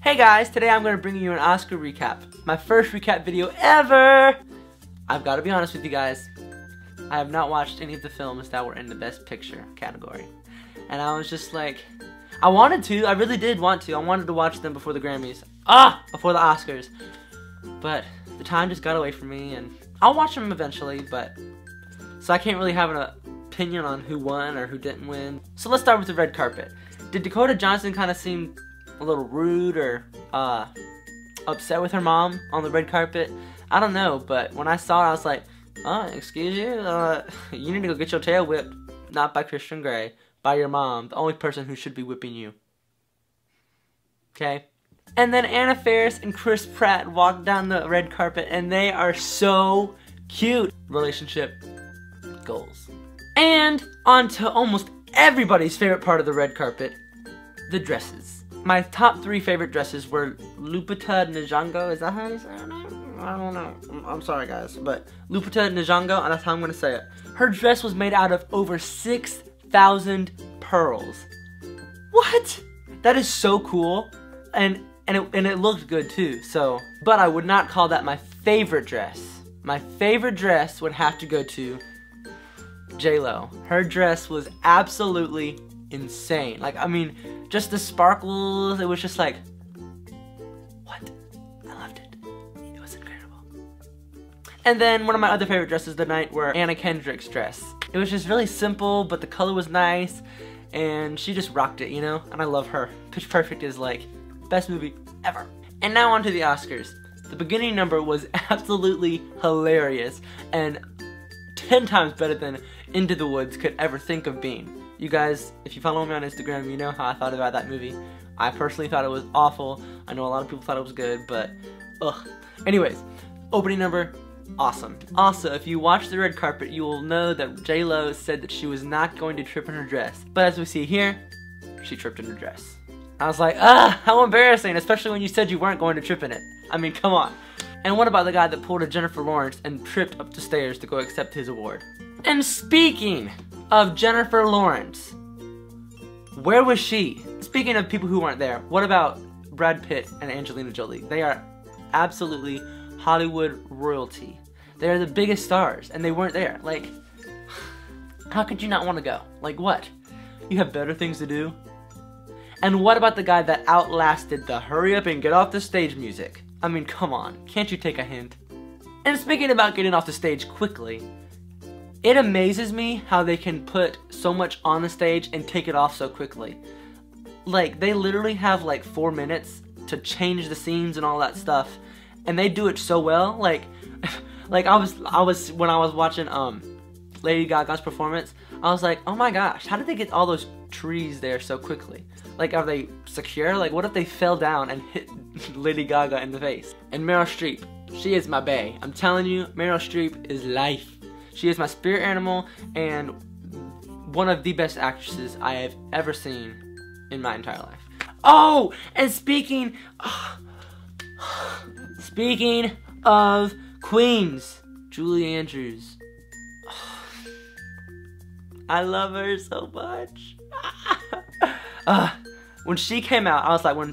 Hey guys, today I'm going to bring you an Oscar recap. My first recap video ever! I've got to be honest with you guys. I have not watched any of the films that were in the Best Picture category. And I was just like, I wanted to, I really did want to. I wanted to watch them before the Grammys. Before the Oscars. But the time just got away from me, and I'll watch them eventually, so I can't really have an opinion on who won or who didn't win. So let's start with the red carpet. Did Dakota Johnson kind of seem a little rude or upset with her mom on the red carpet? I don't know, but when I saw her, I was like, excuse you? You need to go get your tail whipped, not by Christian Grey, by your mom, the only person who should be whipping you. Okay? And then Anna Faris and Chris Pratt walked down the red carpet, and they are so cute. Relationship goals. And on to almost everybody's favorite part of the red carpet, the dresses. My top 3 favorite dresses were Lupita Nyong'o. Is that how you say her name? I don't know. I'm sorry guys, but Lupita Nyong'o, and that's how I'm gonna say it. Her dress was made out of over 6,000 pearls. What? That is so cool, and it looked good too. So, but I would not call that my favorite dress. My favorite dress would have to go to J-Lo. Her dress was absolutely insane. Like, I mean, just the sparkles, it was just like, what? I loved it. It was incredible. And then one of my other favorite dresses of the night were Anna Kendrick's dress. It was just really simple, but the color was nice, and she just rocked it, you know? And I love her. Pitch Perfect is like, best movie ever. And now on to the Oscars. The beginning number was absolutely hilarious, and 10 times better than Into the Woods could ever think of being. You guys, if you follow me on Instagram, you know how I thought about that movie. I personally thought it was awful. I know a lot of people thought it was good, but ugh. Anyways, opening number, awesome. Also, if you watch the red carpet, you will know that J-Lo said that she was not going to trip in her dress. But as we see here, she tripped in her dress. I was like, how embarrassing, especially when you said you weren't going to trip in it. I mean, come on. And what about the guy that pulled a Jennifer Lawrence and tripped up the stairs to go accept his award? And speaking of Jennifer Lawrence, where was she? Speaking of people who weren't there, what about Brad Pitt and Angelina Jolie? They are absolutely Hollywood royalty. They are the biggest stars, and they weren't there. Like, how could you not want to go? Like, what? You have better things to do? And what about the guy that outlasted the hurry up and get off the stage music? I mean, come on, can't you take a hint? And speaking about getting off the stage quickly, it amazes me how they can put so much on the stage and take it off so quickly. Like, they literally have like 4 minutes to change the scenes and all that stuff, and they do it so well. Like when I was watching Lady Gaga's performance, I was like, oh my gosh, how did they get all those trees there so quickly? Like, are they secure? Like, what if they fell down and hit Lady Gaga in the face? And Meryl Streep, she is my bae. I'm telling you, Meryl Streep is life. She is my spirit animal and one of the best actresses I have ever seen in my entire life. Oh, and speaking of queens, Julie Andrews. I love her so much. When she came out, I was like, when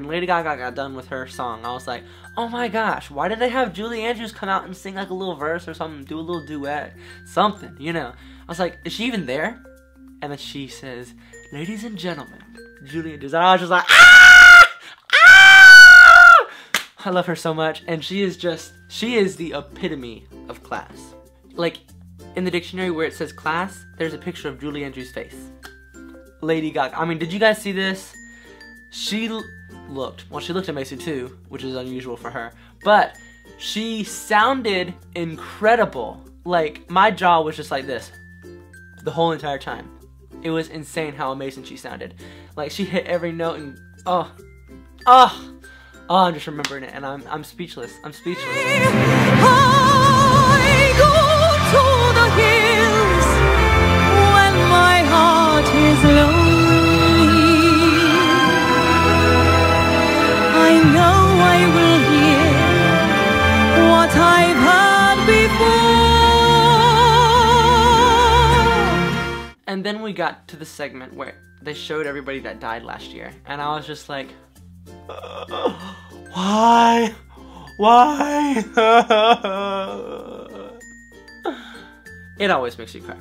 Lady Gaga got done with her song, I was like, oh my gosh, why did they have Julie Andrews come out and sing like a little verse or something, do a little duet, something, you know? I was like, is she even there? And then she says, ladies and gentlemen, Julie Andrews. And I was just like, I love her so much, and she is the epitome of class. Like, in the dictionary where it says class, there's a picture of Julie Andrews' face. Lady Gaga. I mean, did you guys see this? She looked amazing too, which is unusual for her, but she sounded incredible. Like, my jaw was just like this the whole entire time. It was insane how amazing she sounded. Like, she hit every note, and I'm just remembering it, and I'm speechless. I'm speechless. I go to the hills when my heart is lonely. I know I will hear what I've heard before. And then we got to the segment where they showed everybody that died last year, and I was just like, Why? Why? It always makes you cry.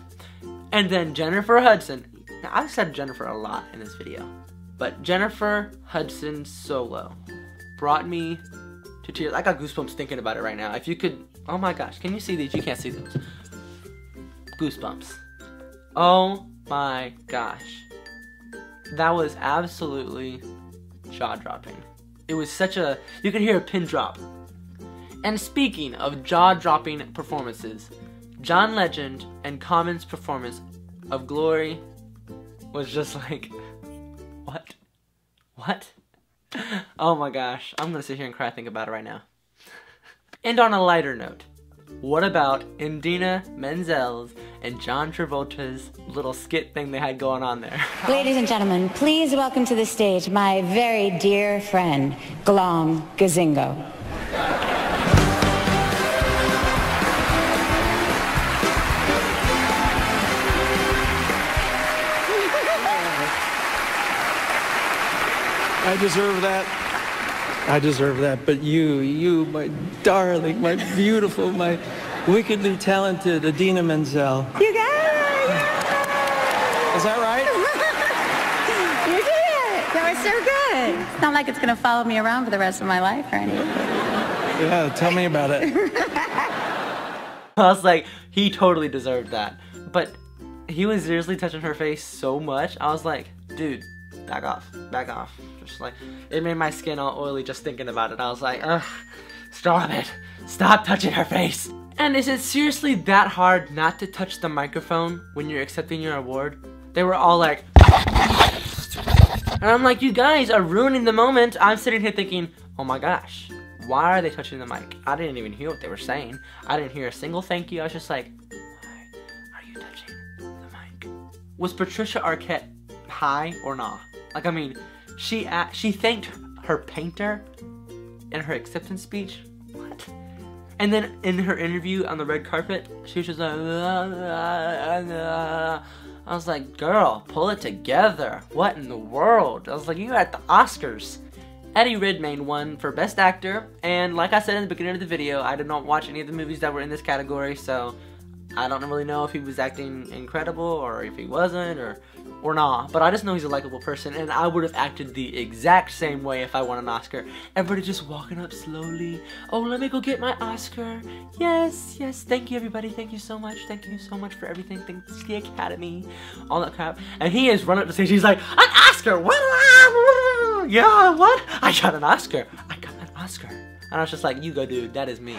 And then Jennifer Hudson. Now, I've said Jennifer a lot in this video, but Jennifer Hudson solo brought me to tears. I got goosebumps thinking about it right now. If you could, oh my gosh, can you see these? You can't see those. Goosebumps. Oh my gosh. That was absolutely jaw-dropping. It was such a, you could hear a pin drop. And speaking of jaw-dropping performances, John Legend and Common's performance of Glory was just like, what? What? Oh my gosh, I'm gonna sit here and cry thinking about it right now. And on a lighter note, what about Idina Menzel's and John Travolta's little skit thing they had going on there? Ladies and gentlemen, please welcome to the stage my very dear friend, Glom Gazingo. I deserve that. I deserve that. But you, my darling, my beautiful, my wickedly talented Idina Menzel. You got it! Is that right? You did it! That was so good. It's not like it's going to follow me around for the rest of my life or anything. Yeah, tell me about it. I was like, he totally deserved that. But he was seriously touching her face so much, I was like, dude, back off, back off. Just like, it made my skin all oily just thinking about it. I was like, ugh, stop it. Stop touching her face. And is it seriously that hard not to touch the microphone when you're accepting your award? They were all like, and I'm like, you guys are ruining the moment. I'm sitting here thinking, oh my gosh, why are they touching the mic? I didn't even hear what they were saying. I didn't hear a single thank you. I was just like, why are you touching the mic? Was Patricia Arquette high or not? Like, I mean, she thanked her painter in her acceptance speech. What? And then in her interview on the red carpet, she was just like, I was like, girl, pull it together. What in the world? I was like, you're at the Oscars. Eddie Redmayne won for Best Actor, and like I said in the beginning of the video, I did not watch any of the movies that were in this category, so I don't really know if he was acting incredible or if he wasn't or not, but I just know he's a likable person, and I would have acted the exact same way if I won an Oscar. Everybody just walking up slowly. Oh, let me go get my Oscar. Yes, yes, thank you everybody. Thank you so much for everything. Thanks to the Academy. All that crap. And he is running up the stage. He's like, an Oscar! What? Yeah, what? I got an Oscar. I got an Oscar. And I was just like, you go, dude. That is me.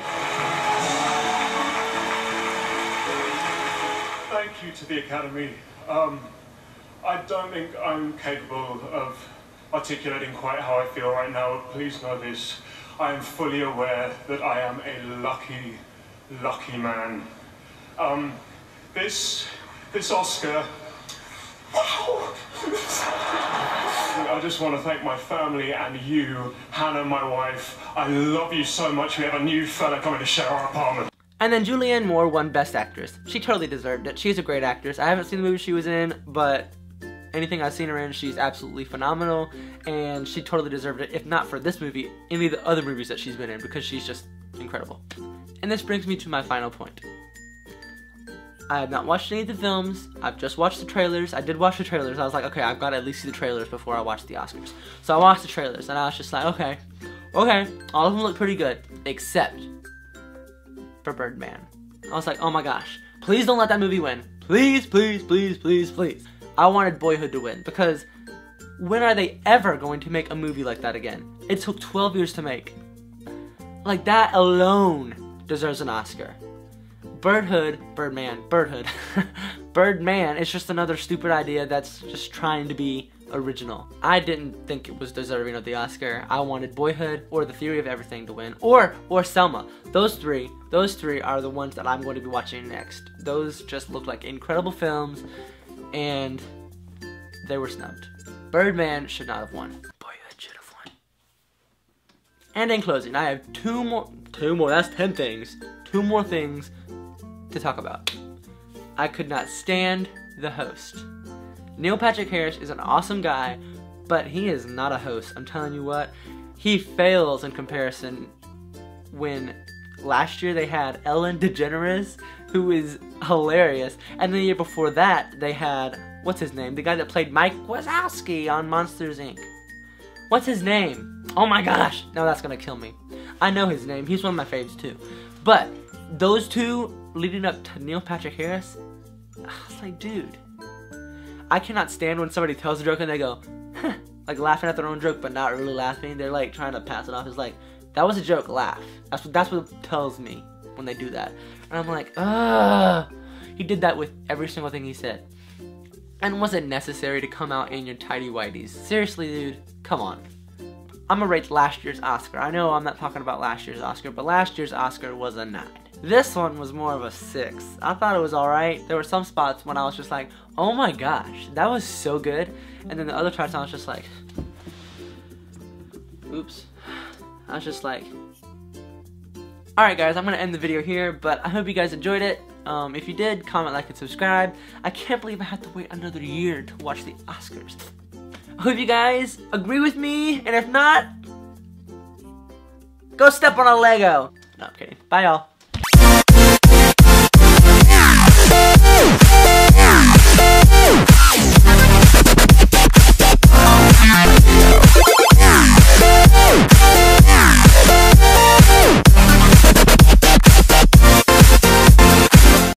Thank you to the Academy. I don't think I'm capable of articulating quite how I feel right now. Please know this. I am fully aware that I am a lucky, lucky man. This Oscar, wow! I just want to thank my family and you, Hannah, my wife. I love you so much. We have a new fella coming to share our apartment. And then Julianne Moore won Best Actress. She totally deserved it. She's a great actress. I haven't seen the movie she was in, but anything I've seen her in, she's absolutely phenomenal, and she totally deserved it, if not for this movie, any of the other movies that she's been in, because she's just incredible. And this brings me to my final point. I have not watched any of the films. I've just watched the trailers. I did watch the trailers. I was like, okay, I've got to at least see the trailers before I watch the Oscars. So I watched the trailers, and I was just like, okay, all of them look pretty good, except for Birdman. I was like, oh my gosh, please don't let that movie win. Please, please, please, please, please. I wanted Boyhood to win, because when are they ever going to make a movie like that again? It took 12 years to make. Like, that alone deserves an Oscar. Birdman is just another stupid idea that's just trying to be original. I didn't think it was deserving of the Oscar. I wanted Boyhood or The Theory of Everything to win, or Selma. Those three are the ones that I'm going to be watching next. Those just look like incredible films, and they were snubbed. Birdman should not have won. Boyhood should have won. And in closing, I have two more, that's 10 things. 2 more things to talk about. I could not stand the host. Neil Patrick Harris is an awesome guy, but he is not a host. I'm telling you what, he fails in comparison when last year they had Ellen DeGeneres, who is hilarious, and the year before that they had, what's his name? The guy that played Mike Wazowski on Monsters, Inc. What's his name? Oh my gosh, now that's gonna kill me. I know his name, he's one of my faves too. But those two leading up to Neil Patrick Harris, I was like, dude, I cannot stand when somebody tells a joke and they go, huh, like laughing at their own joke but not really laughing. They're like trying to pass it off. It's like, that was a joke, laugh. That's what it tells me when they do that. And I'm like, ugh. He did that with every single thing he said. And was it necessary to come out in your tidy whities? Seriously, dude, come on. I'm gonna rate last year's Oscar. I know I'm not talking about last year's Oscar, but last year's Oscar was a 9. This one was more of a 6. I thought it was alright. There were some spots when I was just like, oh my gosh, that was so good. And then the other parts I was just like, oops. I was just like, alright guys, I'm going to end the video here, but I hope you guys enjoyed it. If you did, comment, like, and subscribe. I can't believe I had to wait another year to watch the Oscars. I hope you guys agree with me, and if not, go step on a Lego. No, I'm kidding. Bye, y'all.